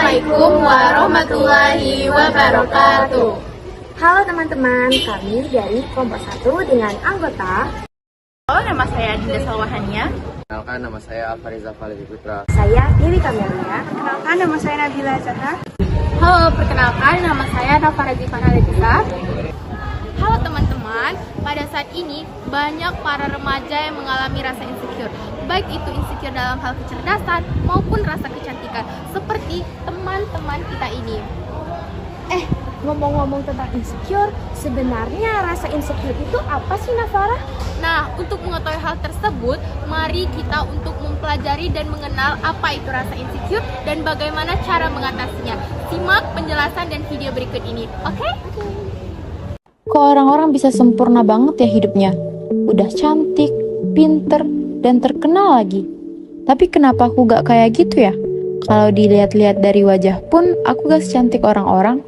Assalamualaikum warahmatullahi wabarakatuh. Halo teman-teman, kami dari kelompok 1 dengan anggota. Halo, nama saya Dinda Salwahania. Kenalkan, nama saya Alfariza Falevi Putra. Saya Dewi Kamelia. Perkenalkan, nama saya Nabila Zahra. Halo, perkenalkan, nama saya Nafara Zifana Letisa. Halo teman-teman, pada saat ini banyak para remaja yang mengalami rasa insecure. Baik itu insecure dalam hal kecerdasan maupun rasa kecantikan, seperti teman-teman kita ini. Ngomong-ngomong tentang insecure, sebenarnya rasa insecure itu apa sih, Nafara? Nah, untuk mengetahui hal tersebut, mari kita untuk mempelajari dan mengenal apa itu rasa insecure dan bagaimana cara mengatasinya. Simak penjelasan dan video berikut ini, oke? Kok orang-orang bisa sempurna banget ya hidupnya? Udah cantik, pinter, dan terkenal lagi. Tapi kenapa aku gak kayak gitu ya? Kalau dilihat-lihat dari wajah pun, aku gak secantik orang-orang.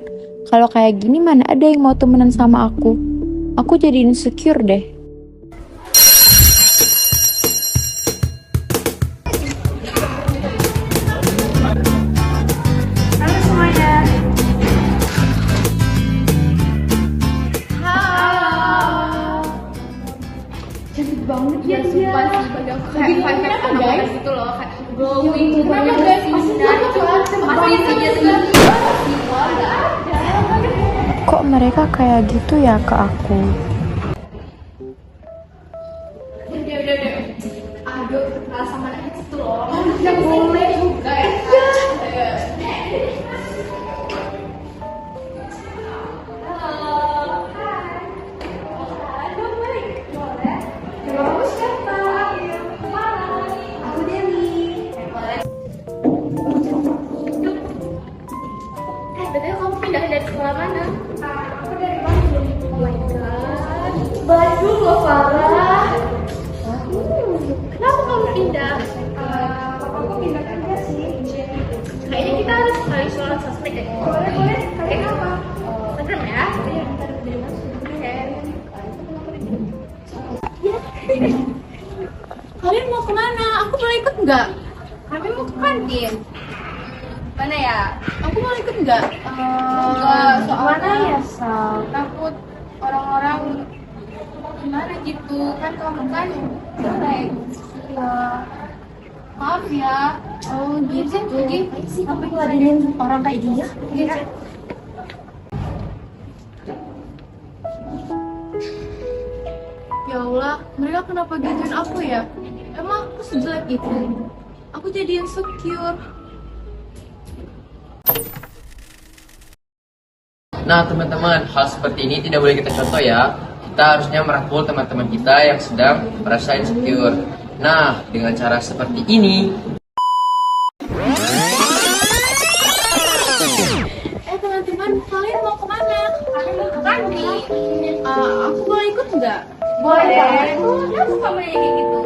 Kalau kayak gini mana ada yang mau temenan sama aku? Aku jadi insecure deh. Halo semuanya. Halo. Cantik banget ya, sumpah sih. Kayak five anak gitu loh, kayak glowing. Kenapa guys? Masih Kok mereka kayak gitu ya ke aku? Udah. Aduh, kenal sama anak itu loh. Yang boleh juga ya. Betulnya kamu pindah dari sekolah mana? Aku dari Bandung. Oh my god, Bandung loh Farah. Kenapa kamu pindah? Aku pindah kerja sih. Kayaknya kita harus sekali soal sosmed deh. Boleh. Kalian apa? Instagram ya? Iya, kita harus dari mana? Oke. Kalian mau kemana? Aku boleh ikut nggak? Kami mau ke kantin. Mana ya? Aku mau ikut nggak? Enggak, soalnya ya, Sal? takut orang-orang gimana gitu. Kan kamu kan jelek. Ya, maaf ya. Oh gitu. Jadi Sampai ngeladenin orang kayak dia. gitu. Ya Allah, mereka kenapa gituin aku ya? Emang aku sejelek itu? Aku jadi insecure. Nah teman-teman, hal seperti ini tidak boleh kita contoh ya. Kita harusnya merangkul teman-teman kita yang sedang merasa insecure. Nah, dengan cara seperti ini. Teman-teman, kalian mau kemana? Kami mau ke kantin. Aku boleh ikut nggak? Boleh. Kenapa kamu kayak gitu?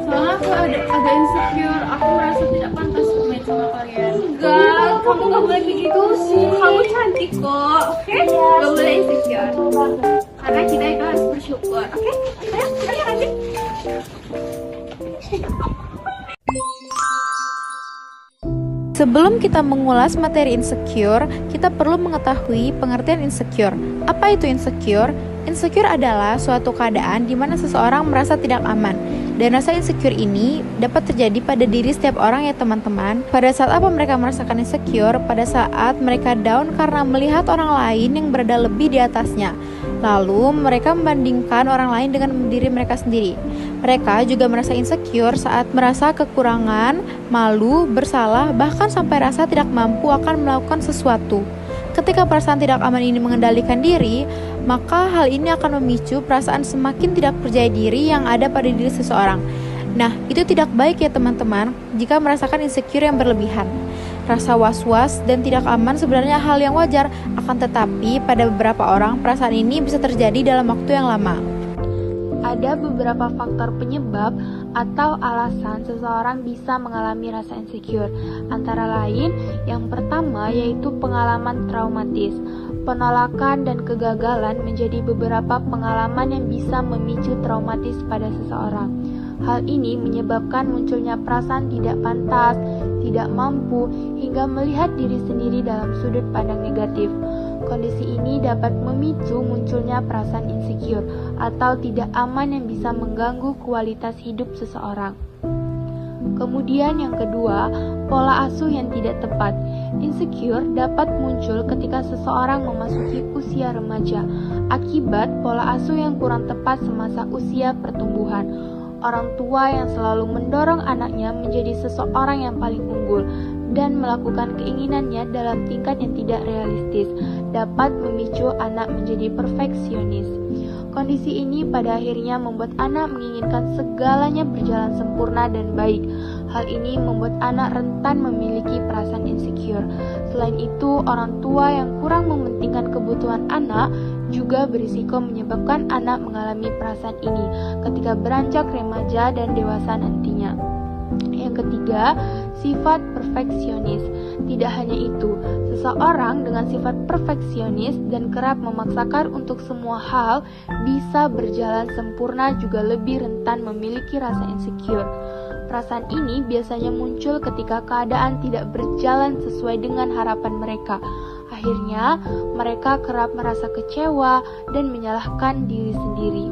Soalnya aku agak insecure. Aku merasa tidak pantas main sama kalian. Enggak, kamu nggak boleh begitu sih. Kamu cantik kok, oke? Nggak boleh insecure. Karena kita itu harus bersyukur, oke? Ayo lanjut. Sebelum kita mengulas materi insecure, kita perlu mengetahui pengertian insecure. Apa itu insecure? Insecure adalah suatu keadaan di mana seseorang merasa tidak aman. Dan rasa insecure ini dapat terjadi pada diri setiap orang ya teman-teman. Pada saat apa mereka merasakan insecure? Pada saat mereka down karena melihat orang lain yang berada lebih di atasnya. Lalu mereka membandingkan orang lain dengan diri mereka sendiri. Mereka juga merasa insecure saat merasa kekurangan, malu, bersalah, bahkan sampai rasa tidak mampu akan melakukan sesuatu. Ketika perasaan tidak aman ini mengendalikan diri, maka hal ini akan memicu perasaan semakin tidak percaya diri yang ada pada diri seseorang. Nah, itu tidak baik ya teman-teman jika merasakan insecure yang berlebihan. Rasa was-was dan tidak aman sebenarnya hal yang wajar, akan tetapi pada beberapa orang perasaan ini bisa terjadi dalam waktu yang lama. Ada beberapa faktor penyebab atau alasan seseorang bisa mengalami rasa insecure. Antara lain, yang pertama yaitu pengalaman traumatis. Penolakan dan kegagalan menjadi beberapa pengalaman yang bisa memicu traumatis pada seseorang. Hal ini menyebabkan munculnya perasaan tidak pantas, tidak mampu, hingga melihat diri sendiri dalam sudut pandang negatif. Kondisi ini dapat memicu munculnya perasaan insecure atau tidak aman yang bisa mengganggu kualitas hidup seseorang. Kemudian yang kedua, pola asuh yang tidak tepat. Insecure dapat muncul ketika seseorang memasuki usia remaja akibat pola asuh yang kurang tepat semasa usia pertumbuhan. Orang tua yang selalu mendorong anaknya menjadi seseorang yang paling unggul dan melakukan keinginannya dalam tingkat yang tidak realistis dapat memicu anak menjadi perfeksionis. Kondisi ini pada akhirnya membuat anak menginginkan segalanya berjalan sempurna dan baik. Hal ini membuat anak rentan memiliki perasaan insecure. Selain itu, orang tua yang kurang mementingkan kebutuhan anak juga berisiko menyebabkan anak mengalami perasaan ini ketika beranjak remaja dan dewasa nantinya. Yang ketiga, sifat perfeksionis. Tidak hanya itu, seseorang dengan sifat perfeksionis dan kerap memaksakan untuk semua hal bisa berjalan sempurna juga lebih rentan memiliki rasa insecure. Perasaan ini biasanya muncul ketika keadaan tidak berjalan sesuai dengan harapan mereka. Akhirnya, mereka kerap merasa kecewa dan menyalahkan diri sendiri.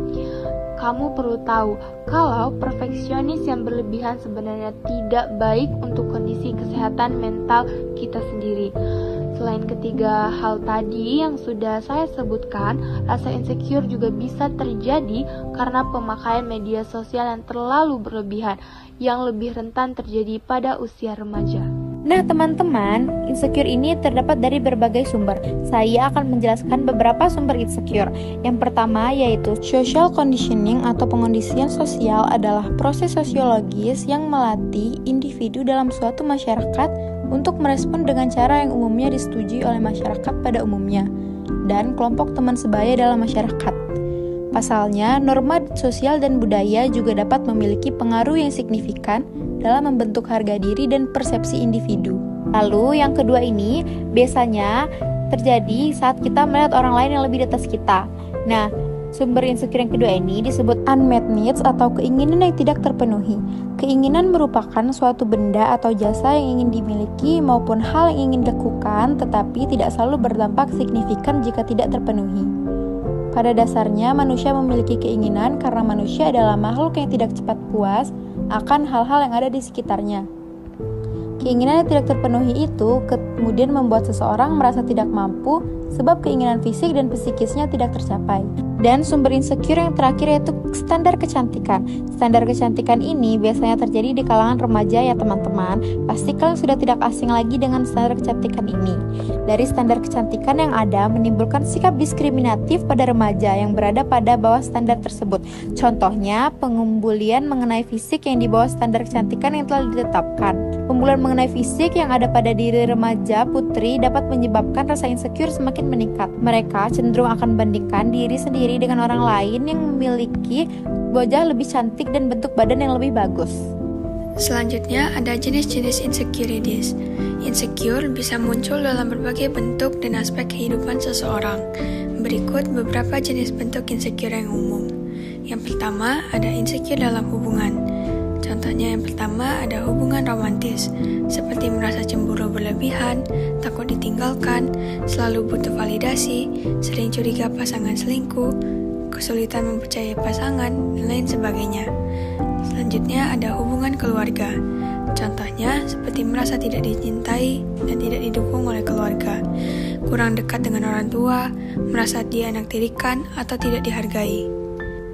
Kamu perlu tahu kalau perfeksionis yang berlebihan sebenarnya tidak baik untuk kondisi kesehatan mental kita sendiri. Selain ketiga hal tadi yang sudah saya sebutkan, rasa insecure juga bisa terjadi karena pemakaian media sosial yang terlalu berlebihan, yang lebih rentan terjadi pada usia remaja. Nah teman-teman, insecure ini terdapat dari berbagai sumber. Saya akan menjelaskan beberapa sumber insecure. Yang pertama yaitu social conditioning atau pengondisian sosial adalah proses sosiologis yang melatih individu dalam suatu masyarakat untuk merespon dengan cara yang umumnya disetujui oleh masyarakat pada umumnya dan kelompok teman sebaya dalam masyarakat. Pasalnya, norma sosial dan budaya juga dapat memiliki pengaruh yang signifikan dalam membentuk harga diri dan persepsi individu. Lalu yang kedua ini biasanya terjadi saat kita melihat orang lain yang lebih di atas kita. Nah, sumber insecure yang kedua ini disebut unmet needs atau keinginan yang tidak terpenuhi. Keinginan merupakan suatu benda atau jasa yang ingin dimiliki maupun hal yang ingin dilakukan tetapi tidak selalu berdampak signifikan jika tidak terpenuhi. Pada dasarnya, manusia memiliki keinginan karena manusia adalah makhluk yang tidak cepat puas akan hal-hal yang ada di sekitarnya. Keinginan yang tidak terpenuhi itu kemudian membuat seseorang merasa tidak mampu sebab keinginan fisik dan psikisnya tidak tercapai. Dan sumber insecure yang terakhir yaitu standar kecantikan. Standar kecantikan ini biasanya terjadi di kalangan remaja ya teman-teman. Pasti kalian sudah tidak asing lagi dengan standar kecantikan ini. Dari standar kecantikan yang ada menimbulkan sikap diskriminatif pada remaja yang berada pada bawah standar tersebut. Contohnya, pengumbulian mengenai fisik yang di bawah standar kecantikan yang telah ditetapkan. Pembulian mengenai fisik yang ada pada diri remaja putri dapat menyebabkan rasa insecure semakin meningkat. Mereka cenderung akan membandingkan diri sendiri dengan orang lain yang memiliki wajah lebih cantik dan bentuk badan yang lebih bagus. Selanjutnya ada jenis-jenis insecurities. Insecure bisa muncul dalam berbagai bentuk dan aspek kehidupan seseorang. Berikut beberapa jenis bentuk insecure yang umum. Yang pertama ada insecure dalam hubungan. Contohnya yang pertama ada hubungan romantis, seperti merasa cemburu berlebihan, takut ditinggalkan, selalu butuh validasi, sering curiga pasangan selingkuh, kesulitan mempercayai pasangan, dan lain sebagainya. Selanjutnya ada hubungan keluarga. Contohnya seperti merasa tidak dicintai dan tidak didukung oleh keluarga, kurang dekat dengan orang tua, merasa dianaktirikan atau tidak dihargai.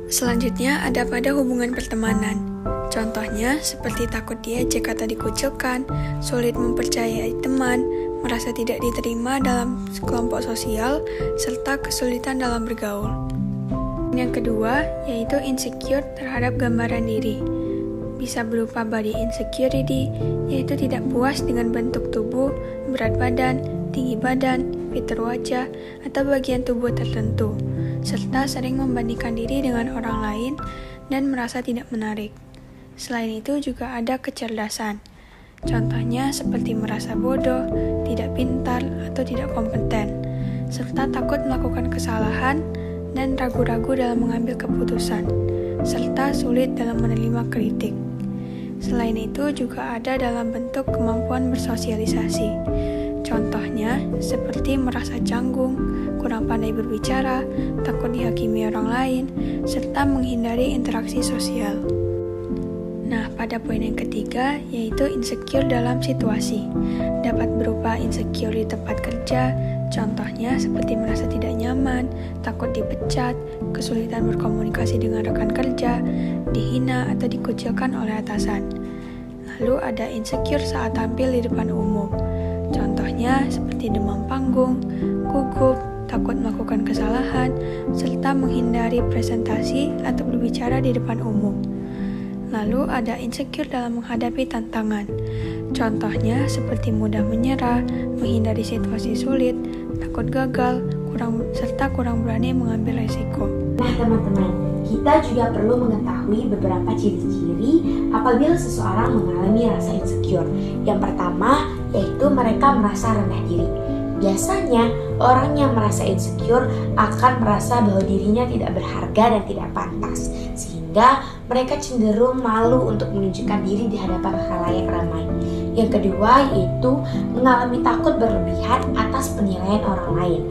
Selanjutnya ada pada hubungan pertemanan. Contohnya seperti takut diejek atau dikucilkan, sulit mempercayai teman, merasa tidak diterima dalam kelompok sosial, serta kesulitan dalam bergaul. Yang kedua yaitu insecure terhadap gambaran diri. Bisa berupa body insecurity, yaitu tidak puas dengan bentuk tubuh, berat badan, tinggi badan, fitur wajah, atau bagian tubuh tertentu, serta sering membandingkan diri dengan orang lain dan merasa tidak menarik. Selain itu juga ada kecerdasan. Contohnya seperti merasa bodoh, tidak pintar, atau tidak kompeten, serta takut melakukan kesalahan dan ragu-ragu dalam mengambil keputusan, serta sulit dalam menerima kritik. Selain itu juga ada dalam bentuk kemampuan bersosialisasi. Contohnya seperti merasa canggung, kurang pandai berbicara, takut dihakimi orang lain, serta menghindari interaksi sosial. Nah, pada poin yang ketiga, yaitu insecure dalam situasi. Dapat berupa insecure di tempat kerja, contohnya seperti merasa tidak nyaman, takut dipecat, kesulitan berkomunikasi dengan rekan kerja, dihina atau dikucilkan oleh atasan. Lalu ada insecure saat tampil di depan umum. Contohnya seperti demam panggung, gugup, takut melakukan kesalahan, serta menghindari presentasi atau berbicara di depan umum. Lalu ada insecure dalam menghadapi tantangan. Contohnya seperti mudah menyerah, menghindari situasi sulit, takut gagal, serta kurang berani mengambil resiko. Nah teman-teman, kita juga perlu mengetahui beberapa ciri-ciri apabila seseorang mengalami rasa insecure. Yang pertama, yaitu mereka merasa rendah diri. Biasanya, orang yang merasa insecure akan merasa bahwa dirinya tidak berharga dan tidak pantas, sehingga mereka cenderung malu untuk menunjukkan diri di hadapan khalayak ramai. Yang kedua, yaitu mengalami takut berlebihan atas penilaian orang lain.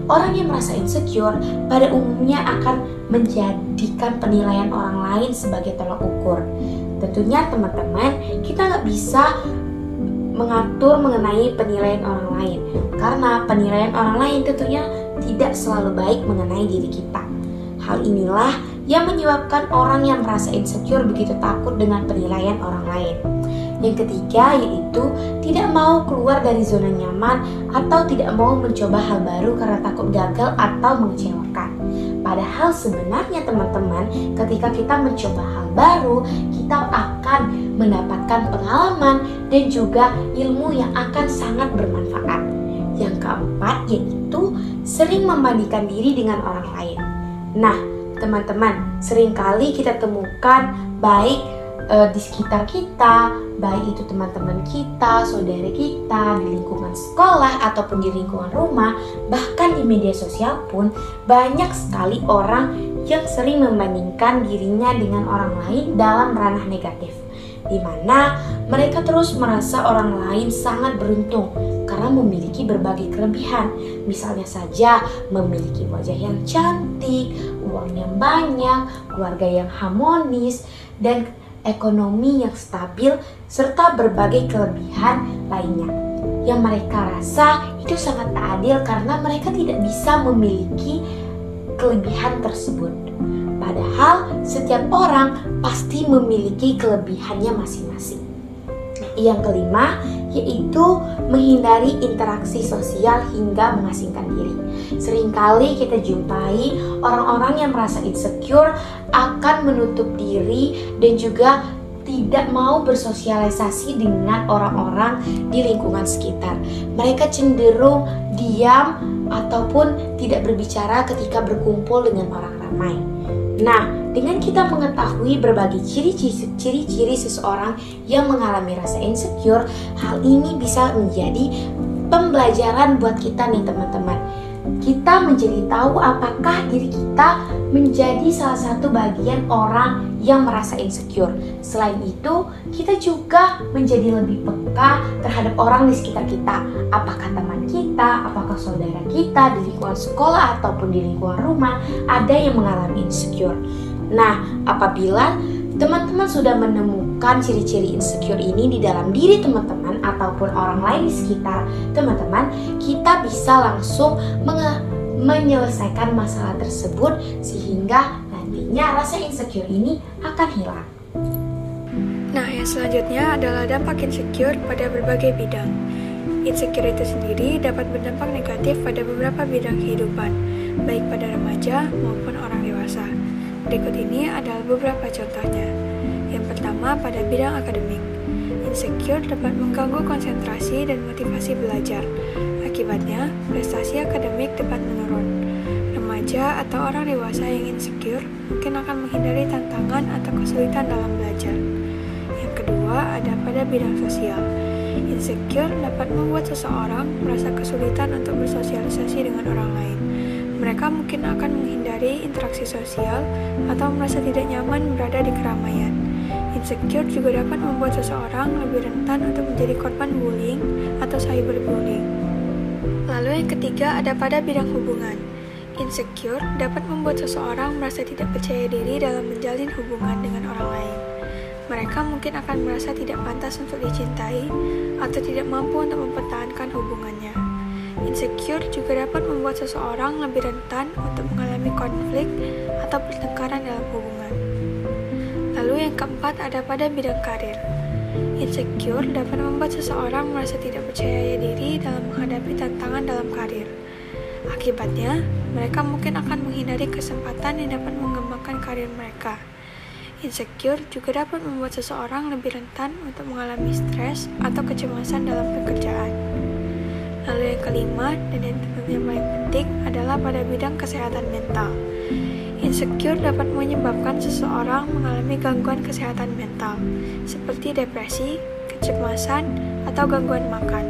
Orang yang merasa insecure pada umumnya akan menjadikan penilaian orang lain sebagai tolak ukur. Tentunya teman-teman, kita nggak bisa mengatur mengenai penilaian orang lain, karena penilaian orang lain tentunya tidak selalu baik mengenai diri kita. Hal inilah yang menyebabkan orang yang merasa insecure begitu takut dengan penilaian orang lain. Yang ketiga, yaitu tidak mau keluar dari zona nyaman atau tidak mau mencoba hal baru karena takut gagal atau mengecewakan. Padahal sebenarnya teman-teman, ketika kita mencoba hal baru, kita akan mendapatkan pengalaman dan juga ilmu yang akan sangat bermanfaat. Yang keempat, yaitu sering membandingkan diri dengan orang lain. Nah, teman-teman, seringkali kita temukan baik di sekitar kita, baik itu teman-teman kita, saudara kita, di lingkungan sekolah ataupun di lingkungan rumah, bahkan di media sosial pun banyak sekali orang yang sering membandingkan dirinya dengan orang lain dalam ranah negatif, di mana mereka terus merasa orang lain sangat beruntung karena memiliki berbagai kelebihan. Misalnya saja memiliki wajah yang cantik, uang yang banyak, keluarga yang harmonis, dan ekonomi yang stabil, serta berbagai kelebihan lainnya. Yang mereka rasa itu sangat tak adil karena mereka tidak bisa memiliki kelebihan tersebut. Padahal setiap orang pasti memiliki kelebihannya masing-masing. Yang kelima, yaitu menghindari interaksi sosial hingga mengasingkan diri. Seringkali kita jumpai orang-orang yang merasa insecure akan menutup diri dan juga tidak mau bersosialisasi dengan orang-orang di lingkungan sekitar. Mereka cenderung diam ataupun tidak berbicara ketika berkumpul dengan orang ramai. Nah, dengan kita mengetahui berbagai ciri-ciri seseorang yang mengalami rasa insecure, hal ini bisa menjadi pembelajaran buat kita nih teman-teman. Kita menjadi tahu apakah diri kita menjadi salah satu bagian orang yang merasa insecure. Selain itu, kita juga menjadi lebih peka terhadap orang di sekitar kita. Apakah teman kita, apakah saudara kita di lingkungan sekolah ataupun di lingkungan rumah ada yang mengalami insecure. Nah, apabila teman-teman sudah menemukan ciri-ciri insecure ini di dalam diri teman-teman ataupun orang lain di sekitar teman-teman, kita bisa langsung menyelesaikan masalah tersebut sehingga nantinya rasa insecure ini akan hilang. Nah, yang selanjutnya adalah dampak insecure pada berbagai bidang. Insecure itu sendiri dapat berdampak negatif pada beberapa bidang kehidupan, baik pada remaja maupun orang dewasa. Berikut ini adalah beberapa contohnya. Yang pertama, pada bidang akademik. Insecure dapat mengganggu konsentrasi dan motivasi belajar. Akibatnya, prestasi akademik dapat menurun. Remaja atau orang dewasa yang insecure mungkin akan menghindari tantangan atau kesulitan dalam belajar. Yang kedua, ada pada bidang sosial. Insecure dapat membuat seseorang merasa kesulitan untuk bersosialisasi dengan orang lain. Mereka mungkin akan menghindari interaksi sosial atau merasa tidak nyaman berada di keramaian. Insecure juga dapat membuat seseorang lebih rentan untuk menjadi korban bullying atau cyberbullying. Lalu yang ketiga ada pada bidang hubungan. Insecure dapat membuat seseorang merasa tidak percaya diri dalam menjalin hubungan dengan orang lain. Mereka mungkin akan merasa tidak pantas untuk dicintai atau tidak mampu untuk mempertahankan hubungannya. Insecure juga dapat membuat seseorang lebih rentan untuk mengalami konflik atau pertengkaran dalam hubungan. Lalu yang keempat ada pada bidang karir. Insecure dapat membuat seseorang merasa tidak percaya diri dalam menghadapi tantangan dalam karir. Akibatnya, mereka mungkin akan menghindari kesempatan yang dapat mengembangkan karir mereka. Insecure juga dapat membuat seseorang lebih rentan untuk mengalami stres atau kecemasan dalam pekerjaan. Lalu yang kelima, dan yang tentunya paling penting adalah pada bidang kesehatan mental. Insecure dapat menyebabkan seseorang mengalami gangguan kesehatan mental, seperti depresi, kecemasan, atau gangguan makan.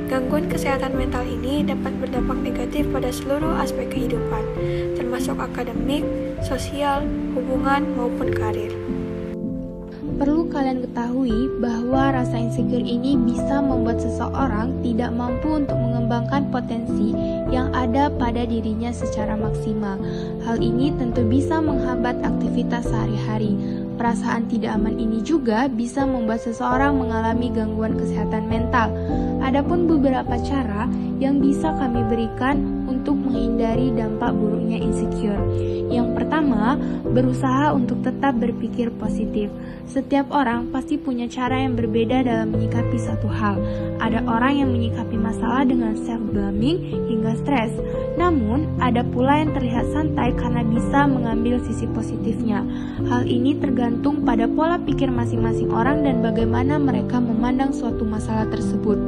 Gangguan kesehatan mental ini dapat berdampak negatif pada seluruh aspek kehidupan, termasuk akademik, sosial, hubungan, maupun karir. Perlu kalian ketahui bahwa rasa insecure ini bisa membuat seseorang tidak mampu untuk mengembangkan potensi yang ada pada dirinya secara maksimal. Hal ini tentu bisa menghambat aktivitas sehari-hari. Perasaan tidak aman ini juga bisa membuat seseorang mengalami gangguan kesehatan mental. Adapun beberapa cara yang bisa kami berikan untuk menghindari dampak buruknya insecure. Yang pertama, berusaha untuk tetap berpikir positif. Setiap orang pasti punya cara yang berbeda dalam menyikapi satu hal. Ada orang yang menyikapi masalah dengan self-blaming hingga stres. Namun, ada pula yang terlihat santai karena bisa mengambil sisi positifnya. Hal ini tergantung pada pola pikir masing-masing orang dan bagaimana mereka memandang suatu masalah tersebut.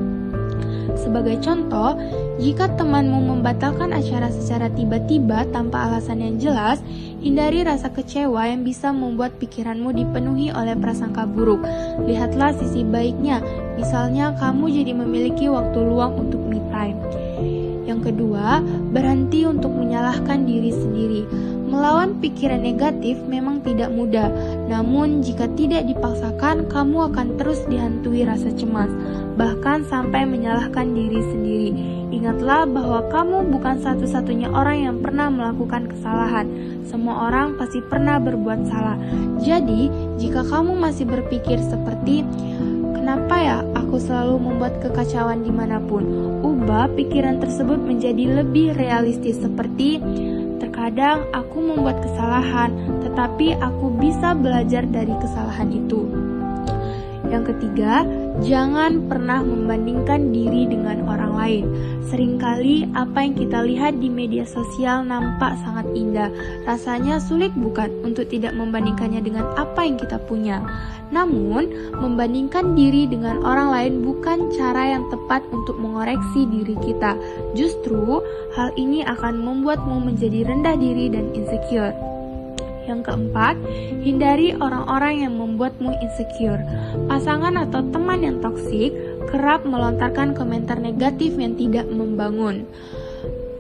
Sebagai contoh, jika temanmu membatalkan acara secara tiba-tiba tanpa alasan yang jelas, hindari rasa kecewa yang bisa membuat pikiranmu dipenuhi oleh prasangka buruk. Lihatlah sisi baiknya, misalnya kamu jadi memiliki waktu luang untuk me time. Yang kedua, berhenti untuk menyalahkan diri sendiri. Melawan pikiran negatif memang tidak mudah, namun jika tidak dipaksakan, kamu akan terus dihantui rasa cemas, bahkan sampai menyalahkan diri sendiri. Ingatlah bahwa kamu bukan satu-satunya orang yang pernah melakukan kesalahan. Semua orang pasti pernah berbuat salah. Jadi, jika kamu masih berpikir seperti, kenapa ya aku selalu membuat kekacauan dimanapun? Ubah pikiran tersebut menjadi lebih realistis seperti, terkadang aku membuat kesalahan, tetapi aku bisa belajar dari kesalahan itu. Yang ketiga, jangan pernah membandingkan diri dengan orang lain. Seringkali apa yang kita lihat di media sosial nampak sangat indah. Rasanya sulit bukan untuk tidak membandingkannya dengan apa yang kita punya. Namun, membandingkan diri dengan orang lain bukan cara yang tepat untuk mengoreksi diri kita. Justru, hal ini akan membuatmu menjadi rendah diri dan insecure. Yang keempat, hindari orang-orang yang membuatmu insecure. Pasangan atau teman yang toksik kerap melontarkan komentar negatif yang tidak membangun.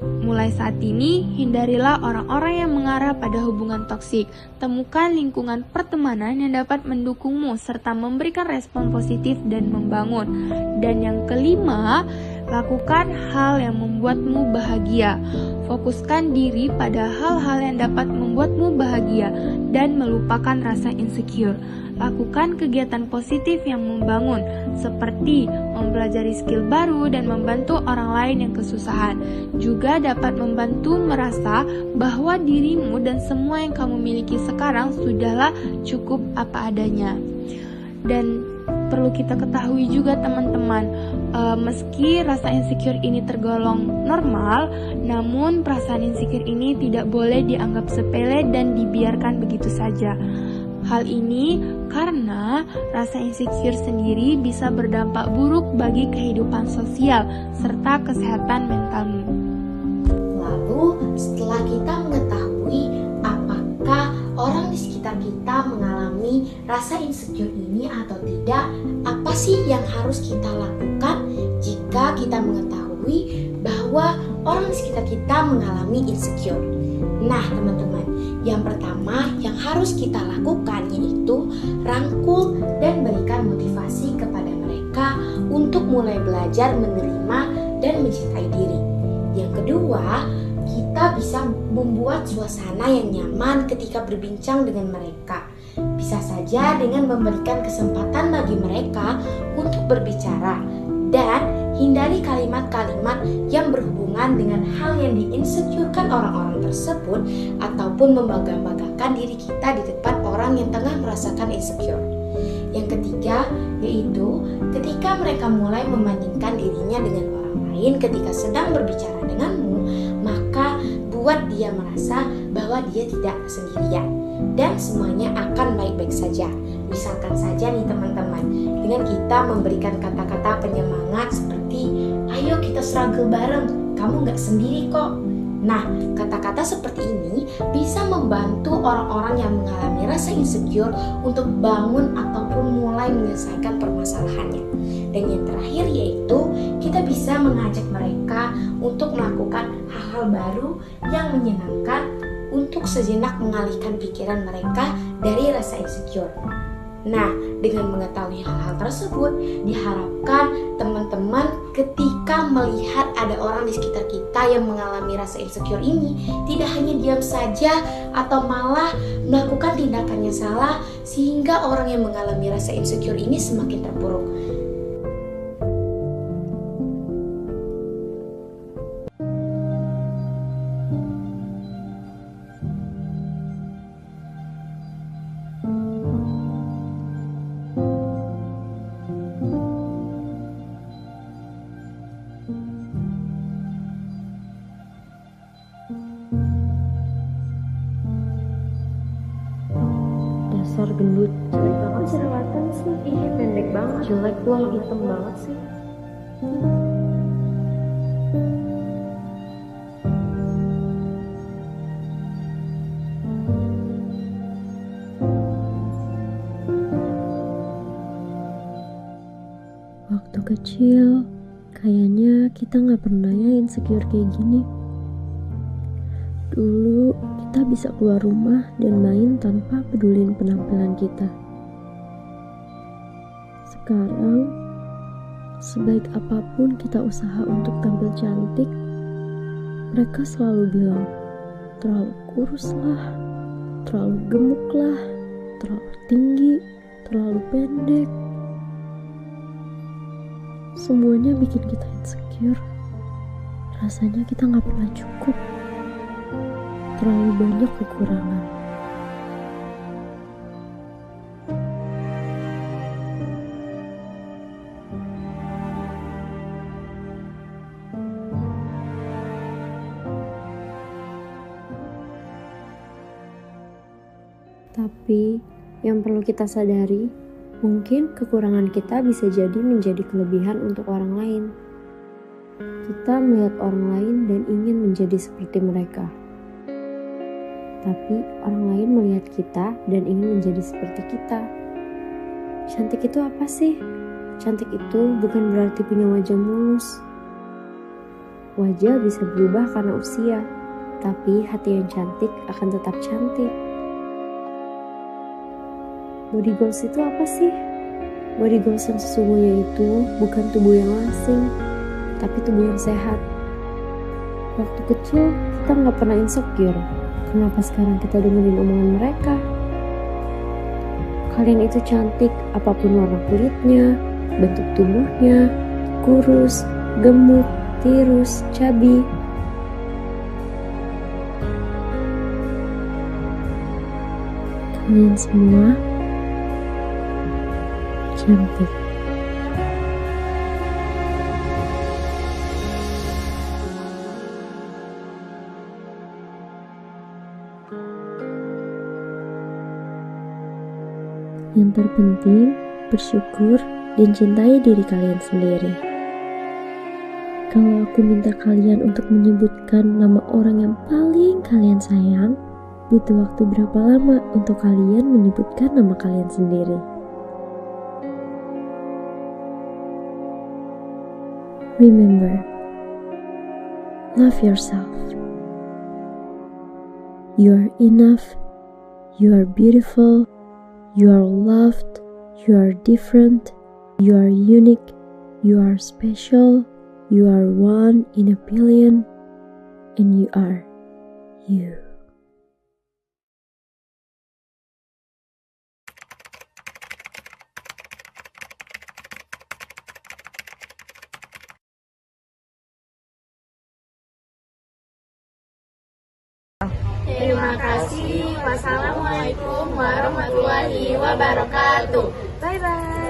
Mulai saat ini, hindarilah orang-orang yang mengarah pada hubungan toksik. Temukan lingkungan pertemanan yang dapat mendukungmu serta memberikan respon positif dan membangun. Dan yang kelima, lakukan hal yang membuatmu bahagia. Fokuskan diri pada hal-hal yang dapat membuatmu bahagia dan melupakan rasa insecure. Lakukan kegiatan positif yang membangun, seperti mempelajari skill baru dan membantu orang lain yang kesusahan. Juga dapat membantu merasa bahwa dirimu dan semua yang kamu miliki sekarang sudahlah cukup apa adanya. Dan perlu kita ketahui juga teman-teman, meski rasa insecure ini tergolong normal, namun perasaan insecure ini tidak boleh dianggap sepele dan dibiarkan begitu saja. Hal ini karena rasa insecure sendiri bisa berdampak buruk bagi kehidupan sosial serta kesehatan mentalmu. Lalu, setelah kita mengetahui apakah orang di sekitar kita mengalami rasa insecure ini atau tidak, apa sih yang harus kita lakukan jika kita mengetahui bahwa orang di sekitar kita mengalami insecure? Nah teman-teman, yang pertama yang harus kita lakukan yaitu rangkul dan berikan motivasi kepada mereka untuk mulai belajar menerima dan mencintai diri. Yang kedua, kita bisa membuat suasana yang nyaman ketika berbincang dengan mereka. Bisa saja dengan memberikan kesempatan bagi mereka untuk berbicara dan hindari kalimat-kalimat yang berhubungan dengan hal yang diinsecurekan orang-orang tersebut ataupun membangga-banggakan diri kita di depan orang yang tengah merasakan insecure. Yang ketiga, yaitu ketika mereka mulai membandingkan dirinya dengan orang lain ketika sedang berbicara denganmu, maka buat dia merasa bahwa dia tidak sendirian dan semuanya akan baik-baik saja. Misalkan saja nih teman-teman, dengan kita memberikan kata-kata penyemangat seperti ayo kita struggle bareng, kamu gak sendiri kok. Nah, kata-kata seperti ini bisa membantu orang-orang yang mengalami rasa insecure untuk bangun ataupun mulai menyelesaikan permasalahannya. Dan yang terakhir yaitu kita bisa mengajak mereka untuk melakukan hal-hal baru yang menyenangkan untuk sejenak mengalihkan pikiran mereka dari rasa insecure. Nah, dengan mengetahui hal-hal tersebut, diharapkan teman-teman ketika melihat ada orang di sekitar kita yang mengalami rasa insecure ini, tidak hanya diam saja atau malah melakukan tindakan yang salah sehingga orang yang mengalami rasa insecure ini semakin terpuruk. Dasar gendut, jelek banget jerawatan sih. Ih, pendek banget, jelek loh, hitam banget sih. Waktu kecil, kayaknya kita gak pernah ya insecure kayak gini. Dulu kita bisa keluar rumah dan main tanpa pedulin penampilan kita. Sekarang, sebaik apapun kita usaha untuk tampil cantik, mereka selalu bilang, terlalu kurus lah, terlalu gemuk lah, terlalu tinggi, terlalu pendek. Semuanya bikin kita insecure. Rasanya kita gak pernah cukup. Terlalu banyak kekurangan. Tapi yang perlu kita sadari, mungkin kekurangan kita bisa jadi menjadi kelebihan untuk orang lain. Kita melihat orang lain dan ingin menjadi seperti mereka. Tapi orang lain melihat kita dan ingin menjadi seperti kita. Cantik itu apa sih? Cantik itu bukan berarti punya wajah mulus. Wajah bisa berubah karena usia, tapi hati yang cantik akan tetap cantik. Body goals itu apa sih? Body goals yang sesungguhnya itu bukan tubuh yang langsing, tapi tubuh yang sehat. Waktu kecil kita gak pernah insecure. Kenapa sekarang kita dengerin omongan mereka? Kalian itu cantik apapun warna kulitnya, bentuk tubuhnya, kurus, gemuk, tirus, cabi. Kalian semua cantik. Yang terpenting, bersyukur dan cintai diri kalian sendiri. Kalau aku minta kalian untuk menyebutkan nama orang yang paling kalian sayang, butuh waktu berapa lama untuk kalian menyebutkan nama kalian sendiri? Remember, love yourself. You are enough. You are beautiful. You are loved. You are different. You are unique. You are special. You are one in a billion. And you are you. Terima kasih. Wassalamualaikum warahmatullahi wabarakatuh. Bye bye.